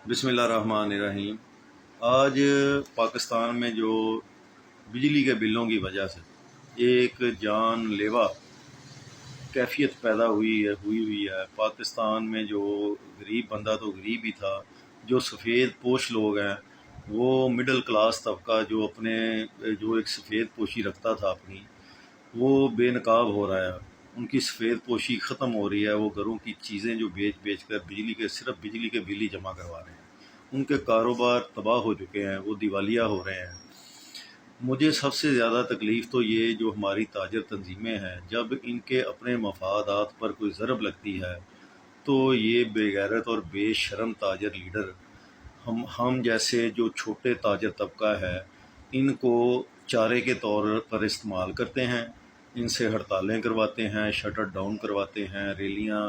बिस्मिल्लाहिर्रहमानिर्रहीम। आज पाकिस्तान में जो बिजली के बिलों की वजह से एक जानलेवा कैफियत पैदा हुई है पाकिस्तान में। जो गरीब बंदा तो गरीब ही था, जो सफ़ेद पोश लोग हैं वो मिडिल क्लास तबका जो एक सफ़ेद पोशी रखता था अपनी, वो बेनकाब हो रहा है। उनकी सफ़ेद पोशी ख़त्म हो रही है। वो घरों की चीज़ें जो बेच कर सिर्फ बिजली के बिल ही जमा करवा रहे हैं। उनके कारोबार तबाह हो चुके हैं, वो दिवालिया हो रहे हैं। मुझे सबसे ज़्यादा तकलीफ़ तो ये जो हमारी ताजर तंजीमें हैं, जब इनके अपने मफादात पर कोई ज़रब लगती है तो ये बेगैरत और बेशरम ताजर लीडर हम जैसे जो छोटे ताजर तबका है इनको चारे के तौर पर इस्तेमाल करते हैं। इनसे हड़तालें करवाते हैं, शटर डाउन करवाते हैं, रैलियाँ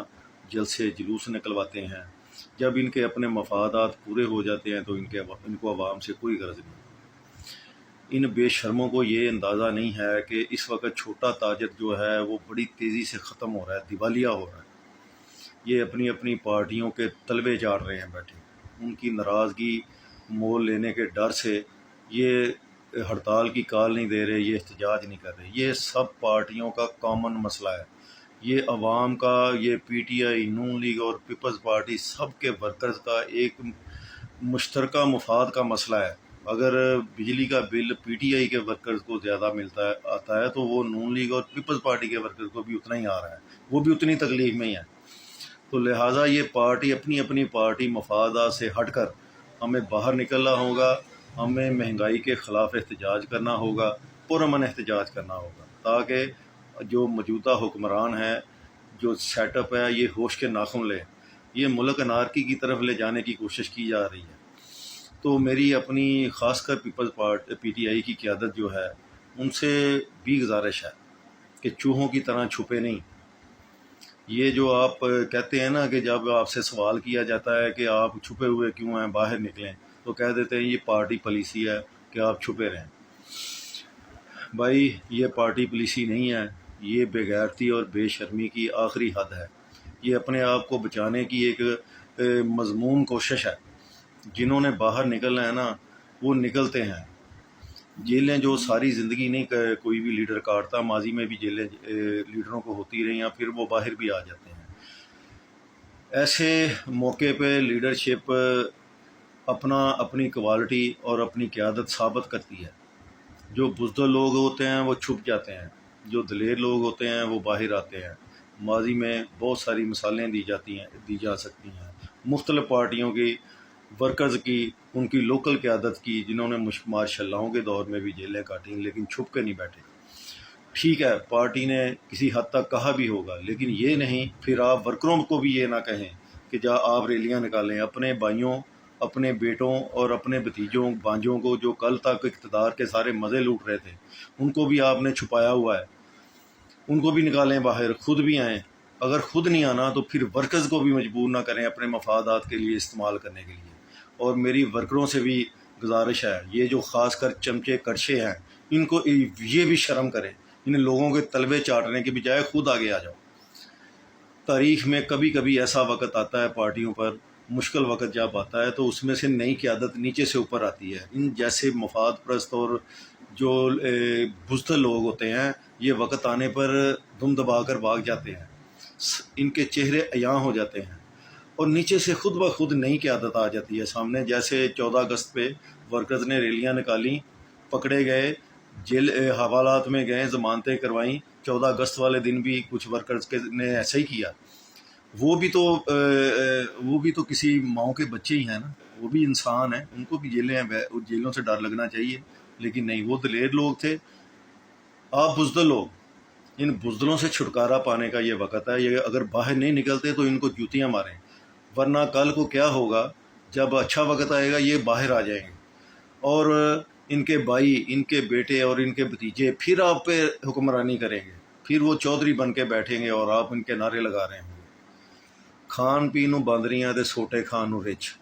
जलसे जुलूस निकलवाते हैं। जब इनके अपने मफादात पूरे हो जाते हैं तो इनको आवाम से कोई गर्ज नहीं। इन बेशर्मों को ये अंदाज़ा नहीं है कि इस वक्त छोटा ताजर जो है वो बड़ी तेज़ी से ख़त्म हो रहा है, दिवालिया हो रहा है। ये अपनी अपनी पार्टियों के तलबे चाट रहे हैं बैठे। उनकी नाराज़गी मोल लेने के डर से ये हड़ताल की कॉल नहीं दे रहे, ये एहतजाज नहीं कर रहे। ये सब पार्टियों का कॉमन मसला है। ये अवाम का, ये पीटीआई, नून लीग और पीपल्स पार्टी सब के वर्कर्स का एक मुश्तरका मफाद का मसला है। अगर बिजली का बिल पीटीआई के वर्कर्स को ज़्यादा आता है तो वो नून लीग और पीपल्स पार्टी के वर्कर्स को भी उतना ही आ रहा है, वो भी उतनी तकलीफ़ में ही है। तो लिहाजा ये पार्टी अपनी अपनी पार्टी मफादा से हटकर हमें बाहर निकलना होगा। हमें महंगाई के ख़िलाफ़ एहतजाज करना होगा, पुरअमन एहतजाज करना होगा, ताकि जो मौजूदा हुक्मरान है, जो सेटअप है, ये होश के नाखुन ले। ये मुल्क अनारकी की तरफ ले जाने की कोशिश की जा रही है। तो मेरी अपनी ख़ासकर पीपल्स पार्टी पीटीआई की क़यादत जो है उनसे भी गुजारिश है कि चूहों की तरह छुपे नहीं। ये जो आप कहते हैं ना कि जब आपसे सवाल किया जाता है कि आप छुपे हुए क्यों हैं, बाहर निकलें, तो कह देते हैं ये पार्टी पॉलिसी है कि आप छुपे रहें। भाई ये पार्टी पॉलिसी नहीं है, ये बेगैरती और बेशर्मी की आखिरी हद है। ये अपने आप को बचाने की एक मज़मूम कोशिश है। जिन्होंने बाहर निकलना है ना वो निकलते हैं। जेलें जो सारी ज़िंदगी नहीं कोई भी लीडर काटता, माजी में भी जेलें लीडरों को होती रही, या फिर वो बाहर भी आ जाते हैं। ऐसे मौके पे लीडरशिप अपनी क्वालिटी और अपनी क़यादत साबित करती है। जो बुज़दिल लोग होते हैं वो छुप जाते हैं, जो दलेर लोग होते हैं वो बाहर आते हैं। माजी में बहुत सारी मिसालें दी जा सकती हैं मुख्तलिफ़ पार्टियों की वर्कर्स की, उनकी लोकल क़यादत की, जिन्होंने मार्शल्लाओं के दौर में भी जेलें काटी लेकिन छुप के नहीं बैठे। ठीक है, पार्टी ने किसी हद तक कहा भी होगा, लेकिन ये नहीं फिर आप वर्करों को भी ये ना कहें कि आप रैलियाँ निकालें। अपने भाइयों, अपने बेटों और अपने भतीजों भांजों को जो कल तक इक़्तिदार के सारे मज़े लूट रहे थे, उनको भी आपने छुपाया हुआ है। उनको भी निकालें बाहर, ख़ुद भी आएँ। अगर ख़ुद नहीं आना तो फिर वर्कर्स को भी मजबूर ना करें अपने मफादात के लिए इस्तेमाल करने के लिए। और मेरी वर्करों से भी गुजारिश है, ये जो ख़ास कर चमचे कड़छे हैं, इनको ये भी शर्म करें। इन लोगों के तलबे चाटने के बजाय ख़ुद आगे आ जाओ। तारीख़ में कभी कभी ऐसा वक्त आता है पार्टियों पर, मुश्किल वक्त जब आता है तो उसमें से नई क़यादत नीचे से ऊपर आती है। इन जैसे मफाद परस्त और जो बुज़दिल लोग होते हैं, ये वक्त आने पर दुम दबा कर भाग जाते हैं। इनके चेहरे अयां हो जाते हैं और नीचे से खुद ब खुद नई क़यादत आ जाती है सामने। जैसे 14 अगस्त पे वर्कर्स ने रैलियाँ निकाली, पकड़े गए, जेल हवालात में गए, ज़मानतें करवाईं। 14 अगस्त वाले दिन भी कुछ वर्कर्स ने ऐसा ही किया। वो भी तो किसी माँ के बच्चे ही हैं ना, वो भी इंसान हैं, उनको भी जेलों से डर लगना चाहिए। लेकिन नहीं, वो दलेर लोग थे। आप बुज़दिल लोग, इन बुज़दिलों से छुटकारा पाने का ये वक्त है। ये अगर बाहर नहीं निकलते तो इनको जूतियाँ मारें, वरना कल को क्या होगा, जब अच्छा वक्त आएगा ये बाहर आ जाएंगे और इनके भाई, इनके बेटे और इनके भतीजे फिर आप पे हुक्मरानी करेंगे। फिर वो चौधरी बन के बैठेंगे और आप इनके नारे लगा रहे होंगे, खान पीनू बांदरियाँ दे सोटे खान नू रिच।